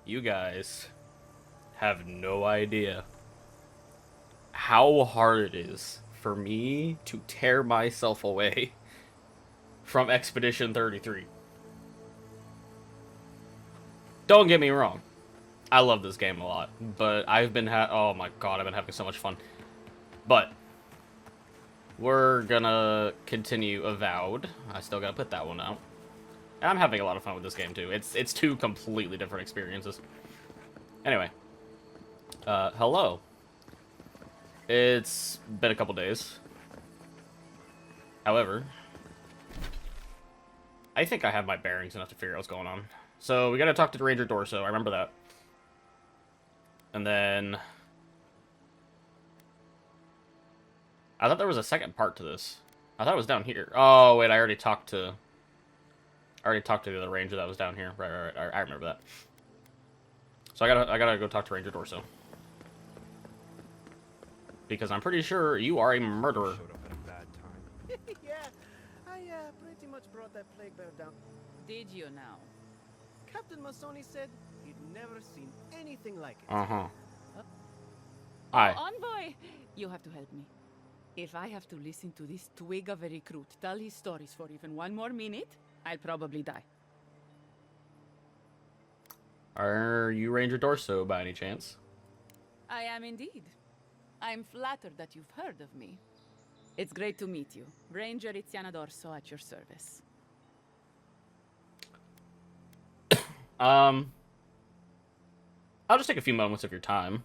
You guys have no idea how hard it is for me to tear myself away from Expedition 33. Don't get me wrong. I love this game a lot, but I've been oh my god, I've been having so much fun. But we're gonna continue Avowed. I still gotta put that one out. And I'm having a lot of fun with this game too. It's two completely different experiences. Anyway, hello. It's been a couple days. However, I think I have my bearings enough to figure out what's going on. So we gotta talk to the Ranger Dorso. I remember that. And then I thought there was a second part to this. I thought it was down here. Oh wait, I already talked to the other ranger that was down here. Right. I remember that. So I gotta go talk to Ranger Dorso. Because I'm pretty sure you are a murderer. Showed up at a bad time. Yeah, I pretty much brought that plague bear down. Did you now? Captain Masoni said he'd never seen anything like it. Uh-huh. Hi. Envoy! You have to help me. If I have to listen to this twig of a recruit tell his stories for even one more minute, I'll probably die. Are you Ranger Dorso by any chance? I am indeed. I'm flattered that you've heard of me. It's great to meet you. Ranger Iziana Dorso at your service. I'll just take a few moments of your time.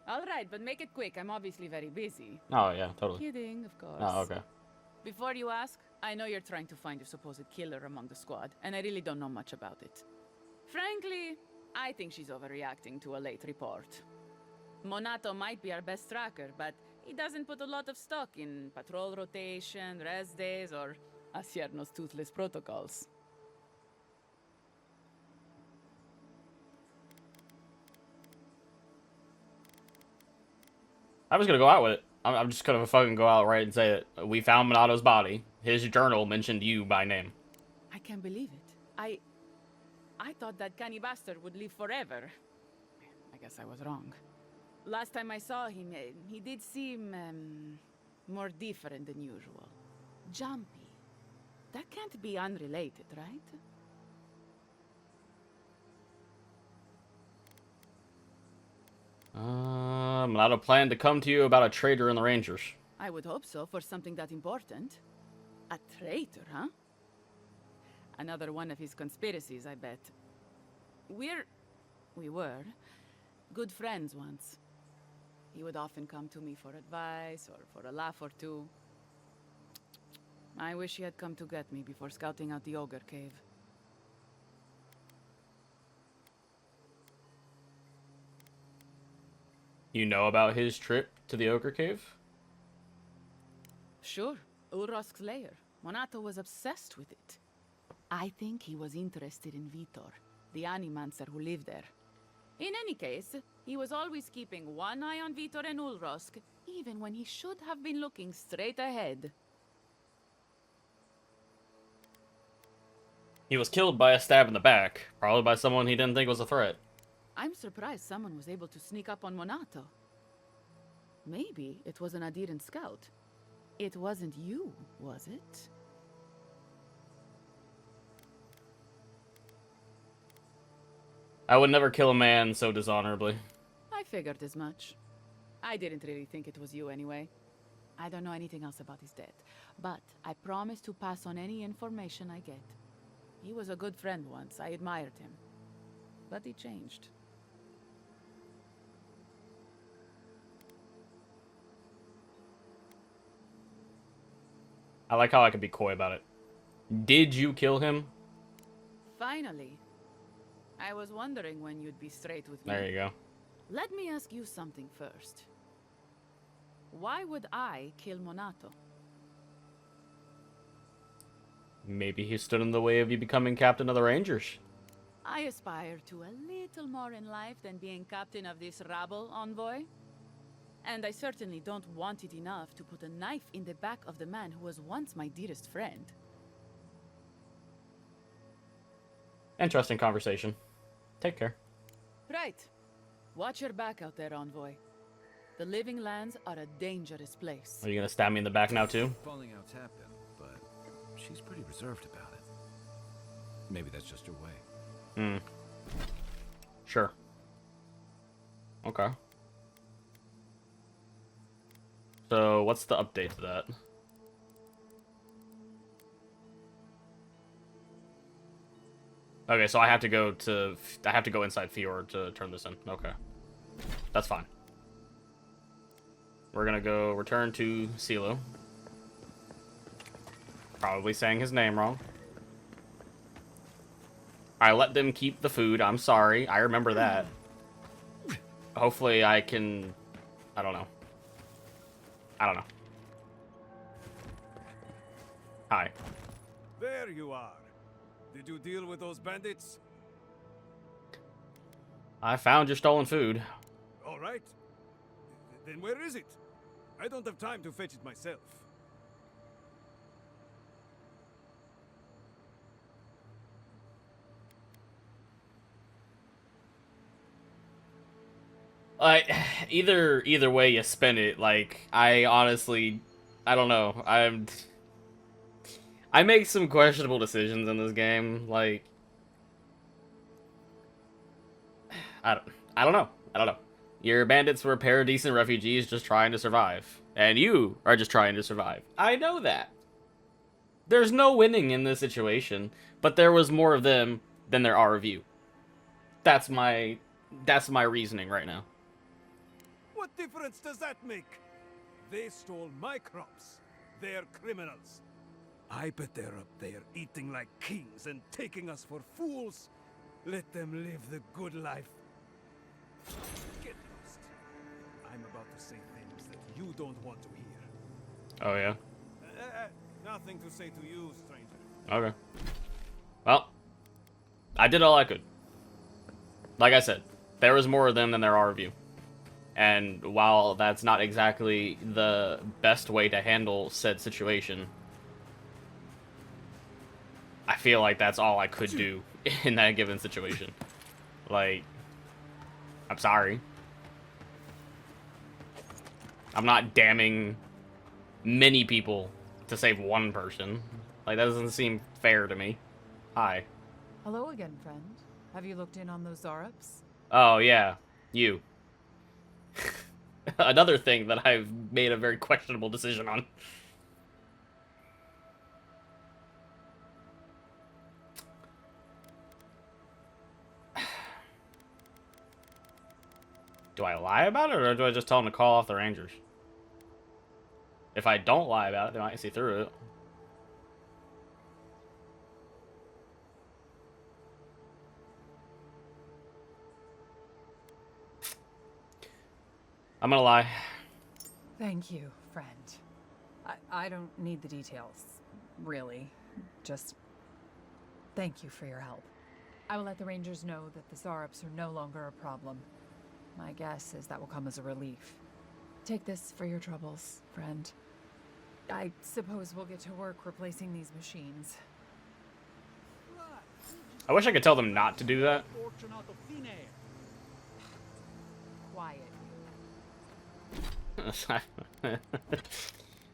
All right, but make it quick. I'm obviously very busy. Oh, yeah, totally. Kidding, of course. Oh, okay. Before you ask, I know you're trying to find your supposed killer among the squad, and I really don't know much about it. Frankly, I think she's overreacting to a late report. Monato might be our best tracker, but he doesn't put a lot of stock in patrol rotation, rest days, or Asierno's toothless protocols. I'm just gonna go out with it. I'm just gonna fucking go out right and say it. We found Monato's body. His journal mentioned you by name. I can't believe it. I thought that canny bastard would live forever. I guess I was wrong. Last time I saw him, he did seem, more different than usual. Jumpy. That can't be unrelated, right? Monato planned to come to you about a traitor in the Rangers. I would hope so, for something that important. A traitor, huh? Another one of his conspiracies, I bet. We were good friends once. He would often come to me for advice or for a laugh or two. I wish he had come to get me before scouting out the ogre cave. You know about his trip to the Ogre Cave? Sure, Ulrosk's lair. Monato was obsessed with it. I think he was interested in Vitor, the animancer who lived there. In any case, he was always keeping one eye on Vitor and Ulrosk, even when he should have been looking straight ahead. He was killed by a stab in the back, probably by someone he didn't think was a threat. I'm surprised someone was able to sneak up on Monato. Maybe it was an Adiran scout. It wasn't you, was it? I would never kill a man so dishonorably. I figured as much. I didn't really think it was you anyway. I don't know anything else about his death, but I promise to pass on any information I get. He was a good friend once. I admired him. But he changed. I like how I can be coy about it. Did you kill him? Finally. I was wondering when you'd be straight with me. There you go. Let me ask you something first. Why would I kill Monato? Maybe he stood in the way of you becoming captain of the Rangers. I aspire to a little more in life than being captain of this rabble, Envoy. And I certainly don't want it enough to put a knife in the back of the man who was once my dearest friend. Interesting conversation. Take care. Right. Watch your back out there, envoy. The Living Lands are a dangerous place. Are you gonna stab me in the back now too? Falling outs happen, but she's pretty reserved about it. Maybe that's just her way. Hmm. Sure. Okay. So, what's the update to that? Okay, so I have to go inside Fior to turn this in. Okay. That's fine. We're gonna go return to Silo. Probably saying his name wrong. I let them keep the food. I'm sorry. I remember that. Hopefully I can... I don't know. Hi. There you are. Did you deal with those bandits? I found your stolen food. All right. Then where is it? I don't have time to fetch it myself. Either way you spin it, like, I honestly, I don't know. I make some questionable decisions in this game. Like, I don't know. Your bandits were paradisant refugees just trying to survive, and you are just trying to survive. I know that. There's no winning in this situation, but there was more of them than there are of you. That's my reasoning right now. What difference does that make? They stole my crops. They're criminals. I bet they're up there eating like kings and taking us for fools. Let them live the good life. Get lost. I'm about to say things that you don't want to hear. Oh yeah. Nothing to say to you, stranger. Okay. Well, I did all I could. Like I said, there was more of them than there are of you. And while that's not exactly the best way to handle said situation, I feel like that's all I could do in that given situation. Like, I'm sorry. I'm not damning many people to save one person. Like, that doesn't seem fair to me. Hi. Hello again, friend. Have you looked in on those Zarups? Oh, yeah. You. Another thing that I've made a very questionable decision on. Do I lie about it, or do I just tell them to call off the Rangers? If I don't lie about it, they might see through it. I'm gonna lie. Thank you, friend. I don't need the details, really. Just thank you for your help. I will let the Rangers know that the Zarups are no longer a problem. My guess is that will come as a relief. Take this for your troubles, friend. I suppose we'll get to work replacing these machines. I wish I could tell them not to do that. Quiet.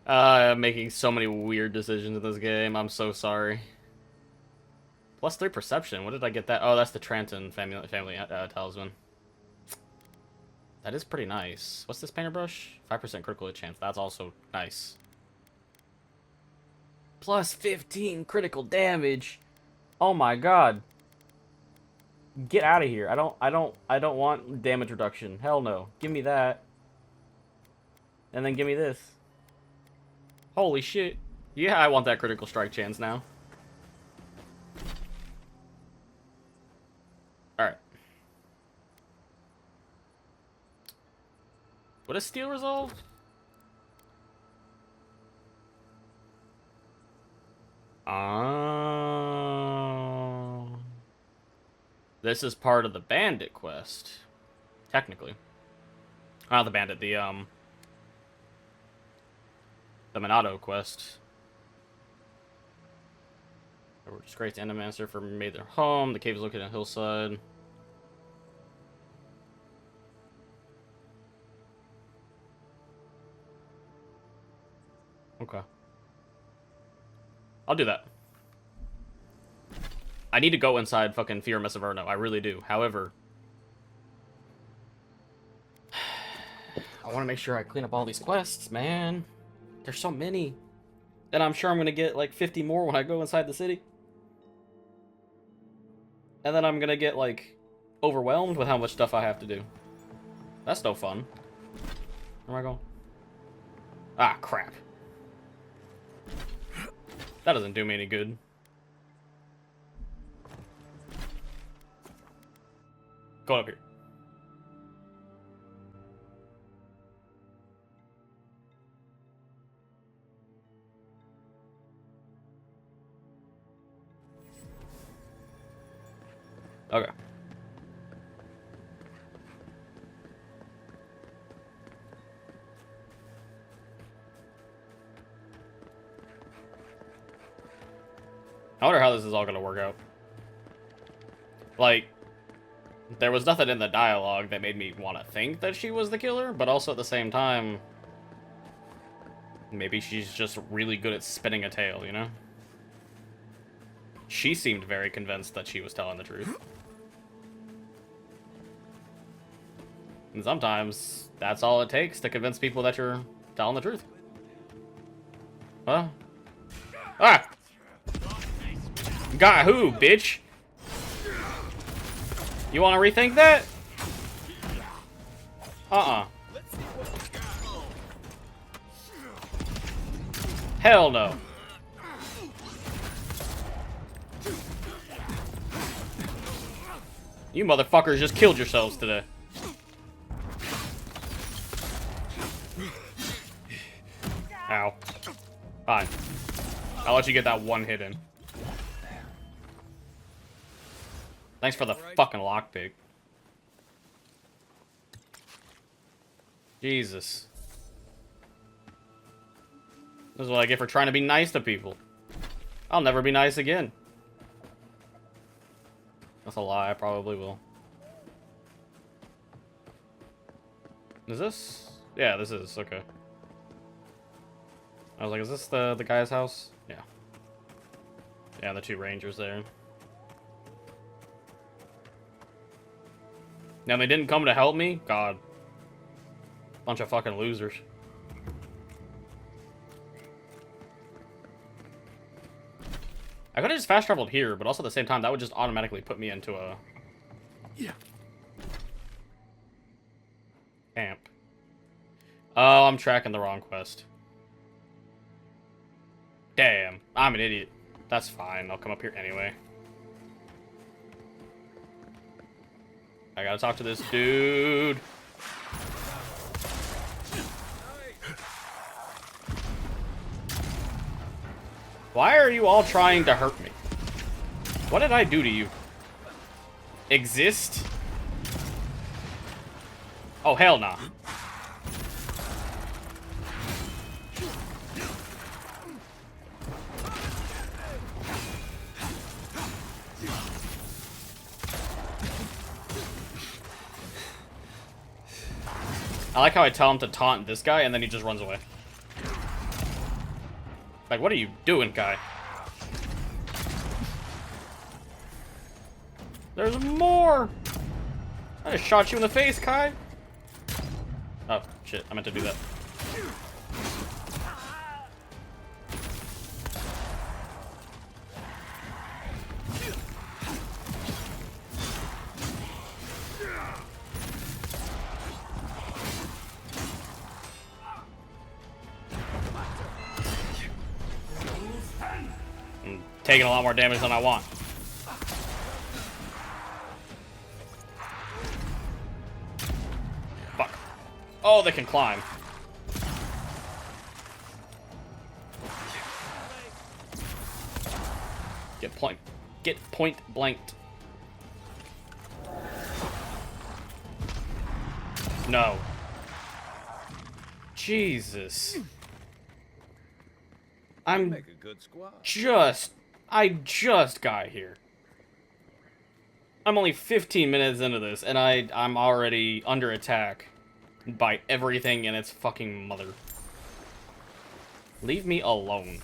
I'm making so many weird decisions in this game. I'm so sorry. +3 perception. What did I get that? Oh, that's the Tranton family talisman. That is pretty nice. What's this painter brush? 5% critical hit chance. That's also nice. +15 critical damage. Oh my god. Get out of here. I don't want damage reduction. Hell no. Give me that. And then give me this. Holy shit. Yeah, I want that critical strike chance now. Alright. What is steel resolve? This is part of the bandit quest. Technically. Not the bandit, the Minato quest. Disgraced Endomancer for made their home. The cave is located on a hillside. Okay. I'll do that. I need to go inside fucking Fear Mess Averno. I really do. However, I want to make sure I clean up all these quests, man. There's so many. And I'm sure I'm going to get like 50 more when I go inside the city. And then I'm going to get like overwhelmed with how much stuff I have to do. That's no fun. Where am I going? Ah, crap. That doesn't do me any good. Go up here. Okay. I wonder how this is all gonna work out. Like, there was nothing in the dialogue that made me want to think that she was the killer, but also at the same time, maybe she's just really good at spinning a tale, you know? She seemed very convinced that she was telling the truth. And sometimes, that's all it takes to convince people that you're telling the truth. Huh? Ah! Got who, bitch? You want to rethink that? Uh-uh. Hell no. You motherfuckers just killed yourselves today. Ow. Fine. I'll let you get that one hit in. Thanks for the fucking lockpick. Jesus. This is what I get for trying to be nice to people. I'll never be nice again. That's a lie, I probably will. Is this? Yeah, this is, okay. I was like, is this the guy's house? Yeah. Yeah, the two rangers there. Now they didn't come to help me? God. Bunch of fucking losers. I could have just fast traveled here, but also at the same time, that would just automatically put me into a... camp. Oh, I'm tracking the wrong quest. Damn, I'm an idiot. That's fine, I'll come up here anyway. I gotta talk to this dude. Why are you all trying to hurt me? What did I do to you? Exist? Oh, hell nah. I like how I tell him to taunt this guy and then he just runs away. Like, what are you doing, guy? There's more! I just shot you in the face, Kai! Oh, shit, I meant to do that. I'm taking a lot more damage than I want. Fuck. Oh, they can climb. Get point blanked. No. Jesus. Make a good squad. I just got here. I'm only 15 minutes into this, and I'm already under attack by everything in its fucking mother. Leave me alone.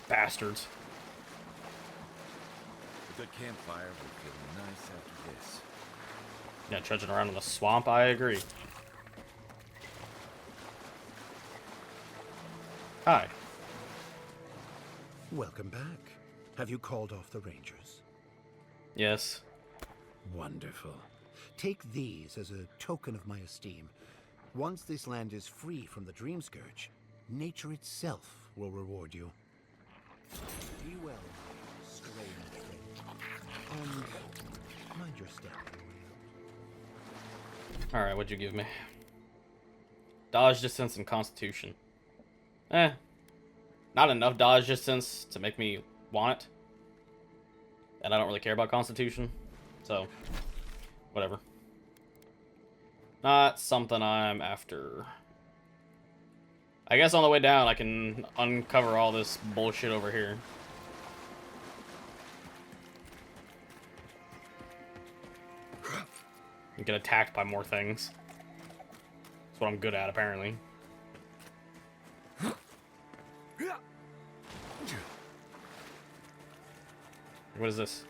Bastards. A good campfire would feel nice after this. Yeah, trudging around in the swamp, I agree. Hi. Welcome back. Have you called off the Rangers? Yes. Wonderful. Take these as a token of my esteem. Once this land is free from the Dream Scourge, nature itself will reward you. Be well, strange friend. And mind your step. Alright, what'd you give me? Dodge distance and constitution. Not enough dodge distance to make me want it. And I don't really care about constitution. So, whatever. Not something I'm after. I guess on the way down I can uncover all this bullshit over here. And get attacked by more things. That's what I'm good at, apparently. What is this?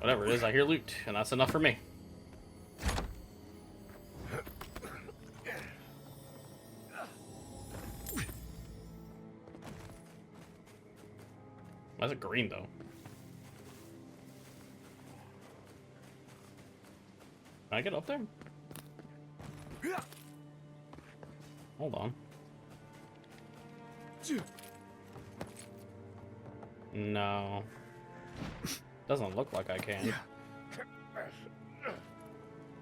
Whatever it is, I hear loot, and that's enough for me. Why is it green, though? Can I get up there? Hold on. No. Doesn't look like I can.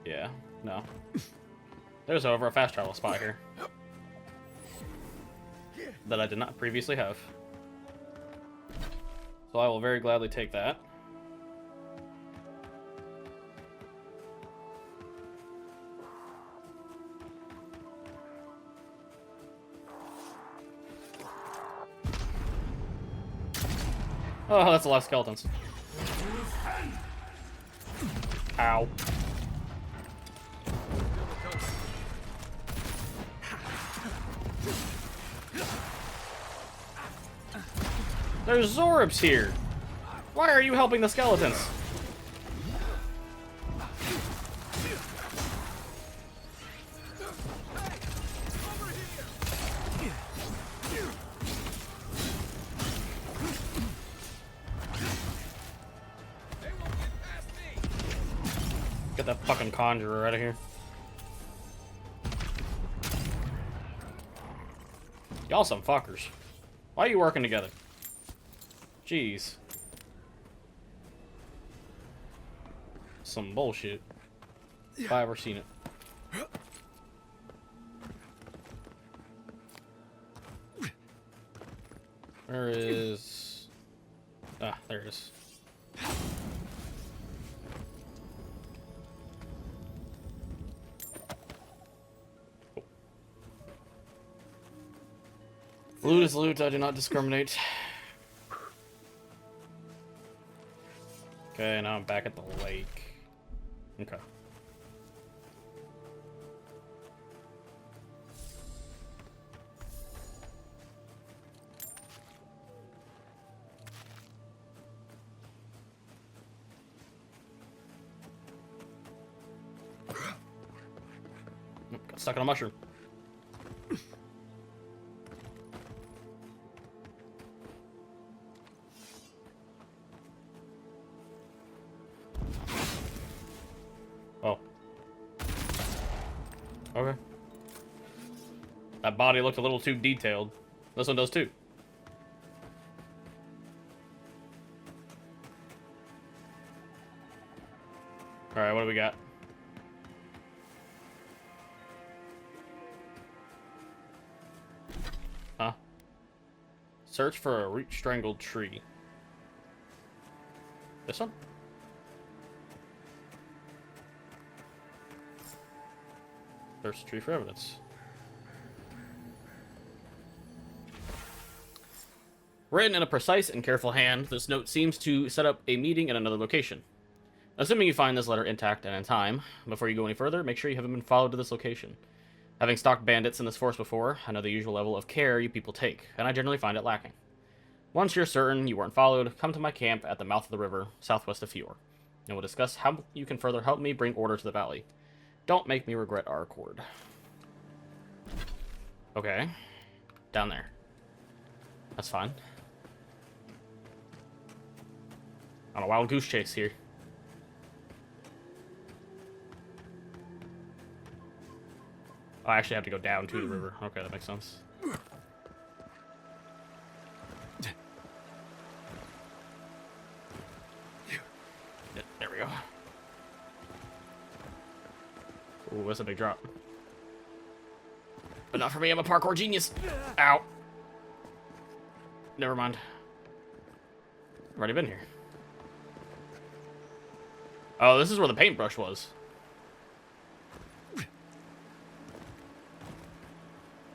Yeah, no. There's, however, a fast travel spot here that I did not previously have. So I will very gladly take that. Oh, that's a lot of skeletons. Ow. There's Zorbs here. Why are you helping the skeletons? Get that fucking conjurer out of here. Y'all some fuckers. Why are you working together? Jeez. Some bullshit. If I ever seen it. Where is... Ah, there it is. Loot is loot, I do not discriminate. Okay, now I'm back at the lake. Okay. Got stuck on a mushroom. Oh. Okay. That body looked a little too detailed. This one does too. Alright, what do we got? Huh? Search for a root-strangled tree. This one? Search the tree for evidence. Written in a precise and careful hand, this note seems to set up a meeting in another location. Assuming you find this letter intact and in time, before you go any further, make sure you haven't been followed to this location. Having stalked bandits in this forest before, I know the usual level of care you people take, and I generally find it lacking. Once you're certain you weren't followed, come to my camp at the mouth of the river, southwest of Eora, and we'll discuss how you can further help me bring order to the valley. Don't make me regret our accord. Okay. Down there. That's fine. On a wild goose chase here. Oh, I actually have to go down to the river. Okay, that makes sense. There we go. Ooh, that's a big drop. But not for me, I'm a parkour genius. Ow. Never mind. I've already been here. Oh, this is where the paintbrush was.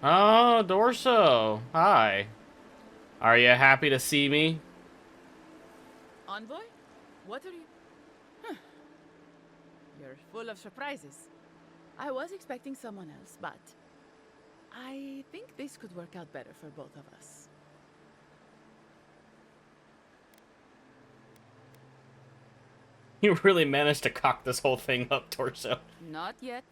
Oh, Dorso. Hi. Are you happy to see me? Envoy? What are you... Huh. You're full of surprises. I was expecting someone else, but... I think this could work out better for both of us. You really managed to cock this whole thing up, Torso. Not yet.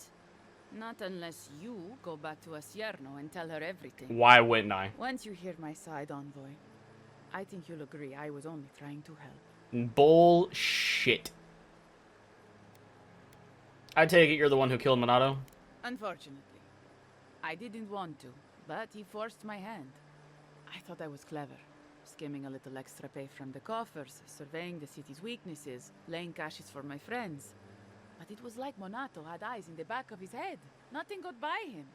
Not unless you go back to Asierno and tell her everything. Why wouldn't I? Once you hear my side, Envoy, I think you'll agree I was only trying to help. Bullshit. I take it you're the one who killed Minato? Unfortunately. I didn't want to, but he forced my hand. I thought I was clever. Skimming a little extra pay from the coffers, surveying the city's weaknesses, laying caches for my friends. But it was like Minato had eyes in the back of his head. Nothing got by him.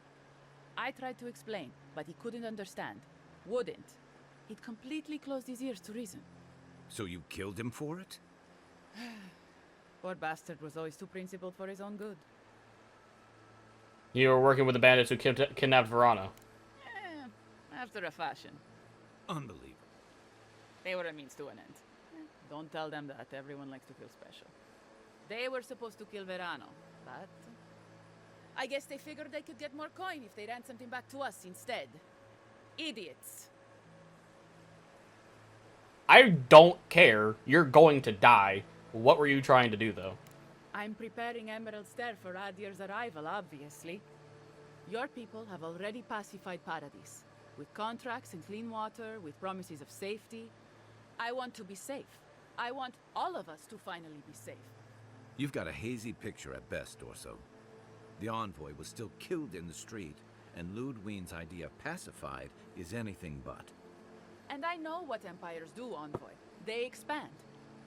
I tried to explain, but he couldn't understand. Wouldn't. He'd completely closed his ears to reason. So you killed him for it? Poor bastard was always too principled for his own good. You were working with the bandits who kidnapped Verano. After a fashion. Unbelievable. They were a means to an end. Don't tell them that. Everyone likes to feel special. They were supposed to kill Verano, but... I guess they figured they could get more coin if they ran something back to us instead. Idiots. I don't care. You're going to die. What were you trying to do, though? I'm preparing Emerald Stair for Adir's arrival, obviously. Your people have already pacified Paradis. With contracts and clean water, with promises of safety. I want to be safe. I want all of us to finally be safe. You've got a hazy picture at best, Dorso. The envoy was still killed in the street, and Ludwine's idea of pacified is anything but. And I know what empires do, Envoy. They expand.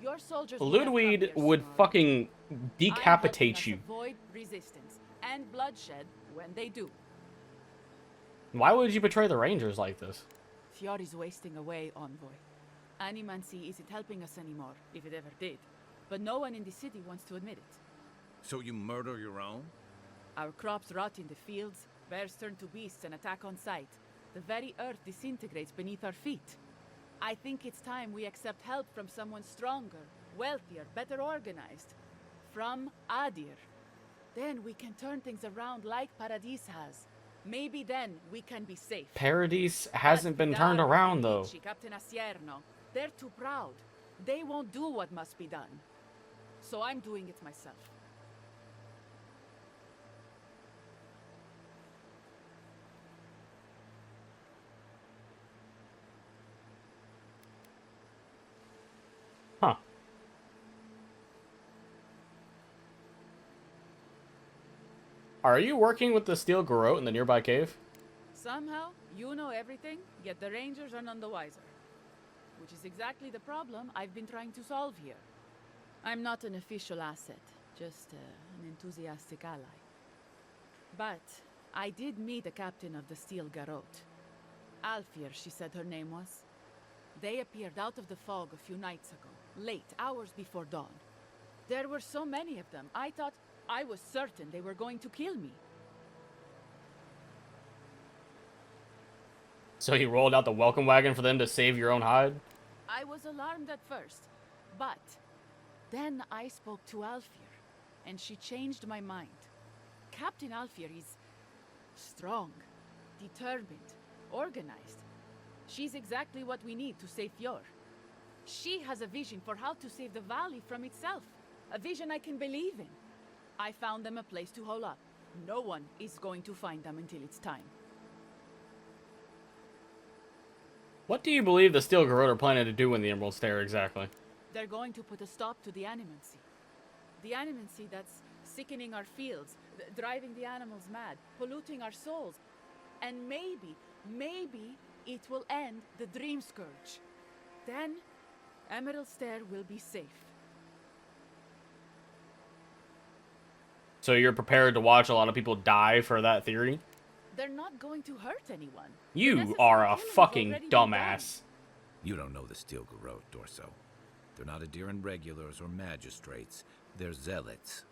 Your soldiers Ludwig would fucking decapitate you. Avoid resistance and bloodshed when they do. Why would you betray the Rangers like this? Fiori's wasting away, Envoy. Animancy isn't helping us anymore, if it ever did. But no one in the city wants to admit it. So you murder your own? Our crops rot in the fields, bears turn to beasts and attack on sight. The very earth disintegrates beneath our feet. I think it's time we accept help from someone stronger, wealthier, better organized. From Adir. Then we can turn things around like Paradis has. Maybe then we can be safe. Paradis hasn't been turned around, though. Captain Asierno, they're too proud. They won't do what must be done. So I'm doing it myself. Huh. Are you working with the steel garrote in the nearby cave? Somehow, you know everything, yet the Rangers are none the wiser. Which is exactly the problem I've been trying to solve here. I'm not an official asset, just an enthusiastic ally. But I did meet the captain of the Steel Garrote. Alfir, she said her name was. They appeared out of the fog a few nights ago, late, hours before dawn. There were so many of them, I was certain they were going to kill me. So you rolled out the welcome wagon for them to save your own hide? I was alarmed at first, but then I spoke to Alfir, and she changed my mind. Captain Alfir is strong, determined, organized. She's exactly what we need to save Fjord. She has a vision for how to save the valley from itself, a vision I can believe in. I found them a place to hole up. No one is going to find them until it's time. What do you believe the Steel Garrote are planning to do in the Emerald Stair exactly? They're going to put a stop to the animancy. The animancy that's sickening our fields, driving the animals mad, polluting our souls. And maybe it will end the Dream Scourge. Then, Emerald Stair will be safe. So you're prepared to watch a lot of people die for that theory? They're not going to hurt anyone. You are a fucking dumbass. You don't know the Steel Garrote, Dorso. They're not Adheran regulars or magistrates. They're zealots.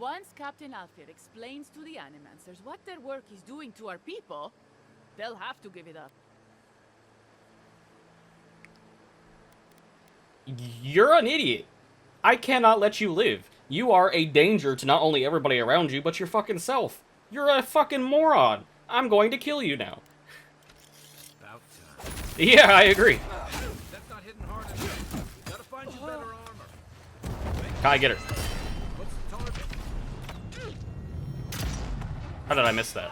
Once Captain Alfir explains to the Animancers what their work is doing to our people, they'll have to give it up. You're an idiot. I cannot let you live. You are a danger to not only everybody around you, but your fucking self. You're a fucking moron. I'm going to kill you now. About time. Yeah, I agree. That's not hitting hard enough. Gotta find you better armor. Kai, get her. What's the target? How did I miss that?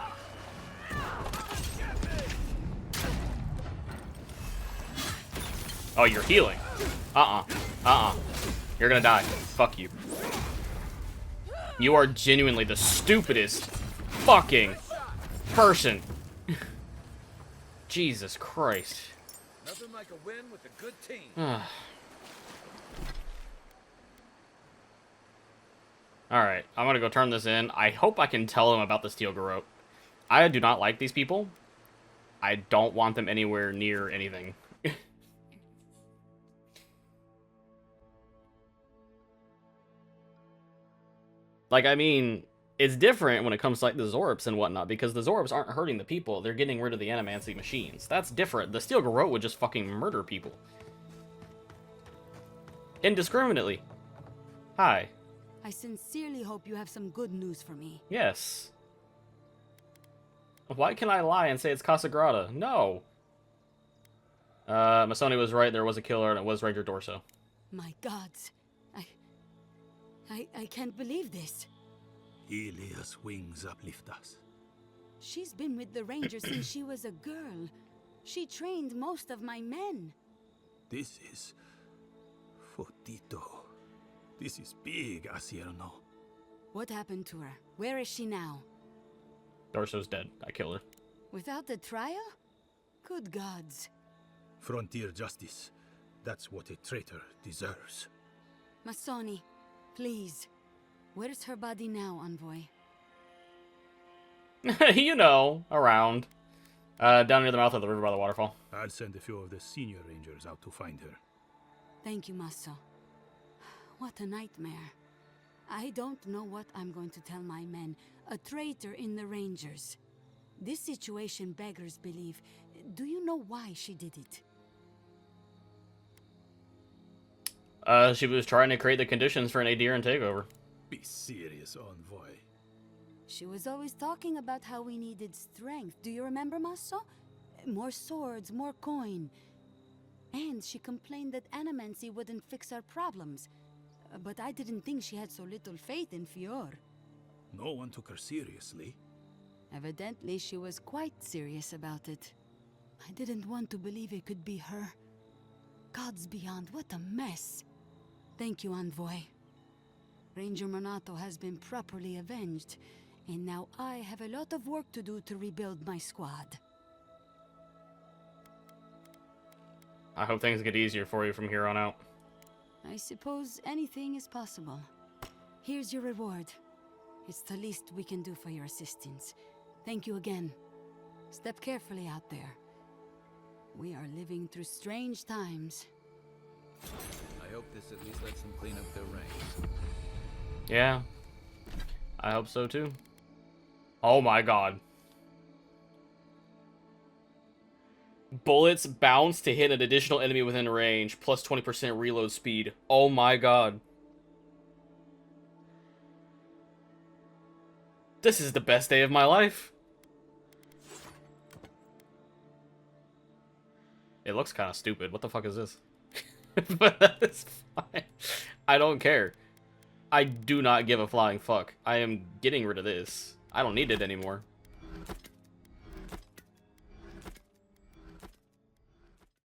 Oh, you're healing. You're gonna die. Fuck you. You are genuinely the stupidest fucking person. Jesus Christ. Nothing like a win with a good team. Alright, I'm gonna go turn this in. I hope I can tell them about the Steel Garrote. I do not like these people. I don't want them anywhere near anything. Like, I mean, it's different when it comes to, like, the Zorps and whatnot, because the Zorps aren't hurting the people, they're getting rid of the Animancy machines. That's different. The Steel Garrote would just fucking murder people. Indiscriminately. Hi. I sincerely hope you have some good news for me. Yes. Why can I lie and say it's Casagrada? No. Masoni was right, there was a killer, and it was Ranger Dorso. My gods. I can't believe this. Ilia's wings uplift us. She's been with the Rangers since she was a girl. She trained most of my men. This is... Fotito. This is big, Asierno. What happened to her? Where is she now? Dorso's dead. I killed her. Without the trial? Good gods. Frontier justice. That's what a traitor deserves. Masoni, please. Where's her body now, Envoy? You know, around. Down near the mouth of the river by the waterfall. I'll send a few of the senior rangers out to find her. Thank you, Maso. What a nightmare. I don't know what I'm going to tell my men. A traitor in the Rangers. This situation beggars belief. Do you know why she did it? She was trying to create the conditions for an Adheran takeover. Be serious, Envoy. She was always talking about how we needed strength. Do you remember, Maso? More swords, more coin. And she complained that animancy wouldn't fix our problems. But I didn't think she had so little faith in Fjord. No one took her seriously. Evidently, she was quite serious about it. I didn't want to believe it could be her. Gods beyond, what a mess. Thank you, Envoy. Ranger Monato has been properly avenged, and now I have a lot of work to do to rebuild my squad. I hope things get easier for you from here on out. I suppose anything is possible. Here's your reward. It's the least we can do for your assistance. Thank you again. Step carefully out there. We are living through strange times. I hope this at least lets them clean up their ranks. Yeah. I hope so too. Oh my god. Bullets bounce to hit an additional enemy within range, plus 20% reload speed. Oh my god. This is the best day of my life. It looks kind of stupid. What the fuck is this? But that's fine. I don't care. I do not give a flying fuck. I am getting rid of this. I don't need it anymore.